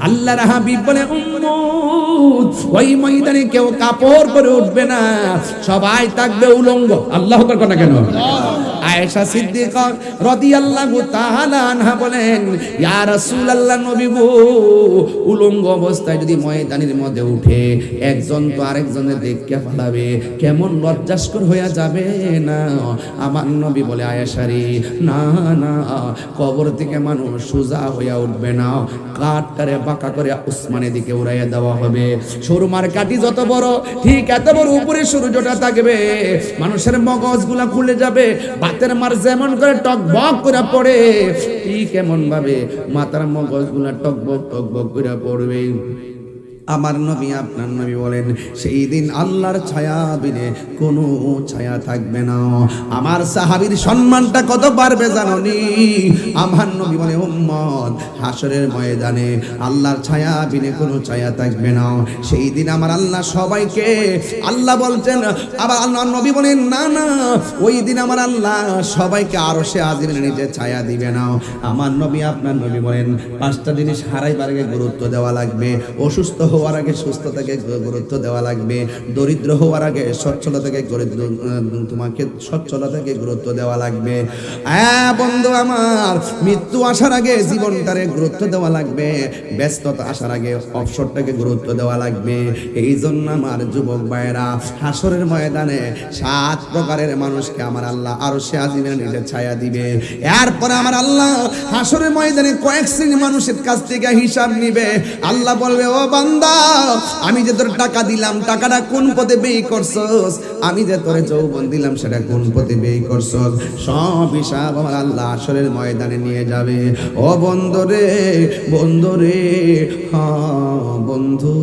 আল্লাহর হাবিব বলে উম্মত ওই ময়দানে কেউ কাপড় পরে উঠবে না, সবাই থাকবে উলঙ্গ। আল্লাহু আকবার কথা কেন? আয়েশা সিদ্দিকা রাদিয়াল্লাহু তাআলা আনহা বলেন, ইয়া রাসূলুল্লাহ, নবী গো, উলঙ্গ অবস্থায় যদি ময়দানের মধ্যে উঠে একজন তো আরেকজনের দেখে ফেলাবে, কেমন লজ্জাস্কর হয়ে যাবে না? আমার নবী বলে, আয়েশা রে, না না, কবর থেকে মানুষ সোজা হয়ে উঠবে না, কাঠটারে বাঁকা করে আসমানের দিকে উড়াইয়া দেওয়া হবে। সুরমার কাঠি যত বড়, ঠিক এত বড় উপরে সূর্যটা থাকবে, মানুষের মগজগুলা খুলে যাবে, বাতের মার যেমন করে টকবক করে পড়ে, ঠিক এমন ভাবে মাথার মগজগুলা টকবক টকবক করে পড়বে। আমার নবী, আপনার নবী বলেন, সেই দিন আল্লাহর ছায়া বিনে কোনো ছায়া থাকবে না। আমার সাহাবীর সম্মানটা কত বাড়বে জানোনি? আমার নবী বলে, উম্মত, হাসরের ময়দানে আল্লাহর ছায়া বিনে কোনো ছায়া থাকবে না। সেই দিন আমার আল্লাহ সবাইকে, আল্লাহ বলছেন, আবার আল্লাহর নবী বলেন, না না, ওই দিন আমার আল্লাহ সবাইকে আরশে আজিমের নিচে ছায়া দিবে না। আমার নবী, আপনার নবী বলেন, 5টা জিনিস হারাইবার আগে গুরুত্ব দেওয়া লাগবে। অসুস্থ হওয়ার আগে সুস্থতাকে গুরুত্ব দেওয়া লাগবে, দরিদ্র হওয়ার আগে সচ্ছলতাকে, তোমাকে সচ্ছলতাকে গুরুত্ব দেওয়া লাগবে। বন্ধু আমার, মৃত্যু আসার আগে জীবনটারে গুরুত্ব দেওয়া লাগবে, ব্যস্ততা আসার আগে অবসরটাকে গুরুত্ব দেওয়া লাগবে। এই জন্য আমার যুবক ভাইয়েরা, হাসরের ময়দানে 7 প্রকারের মানুষকে আমার আল্লাহ আরশে আজিমের নিচে ছায়া দিবে। এরপরে আমার আল্লাহ হাসরের ময়দানে কয়েক শ্রেণীর মানুষের কাছ থেকে হিসাব নিবে। আল্লাহ বলবে, ও বান্দা, আমি যে তোর টাকা দিলাম, টাকাটা কোন পথে ব্যয় করছস? আমি যে তোরে যৌবন দিলাম, সেটা কোন পথে ব্যয় করছস? সব হিসাব আমার আল্লাহ হাসরের ময়দানে নিয়ে যাবে। ও বন্ধু রে, বন্ধু রে, হ্যাঁ বন্ধু,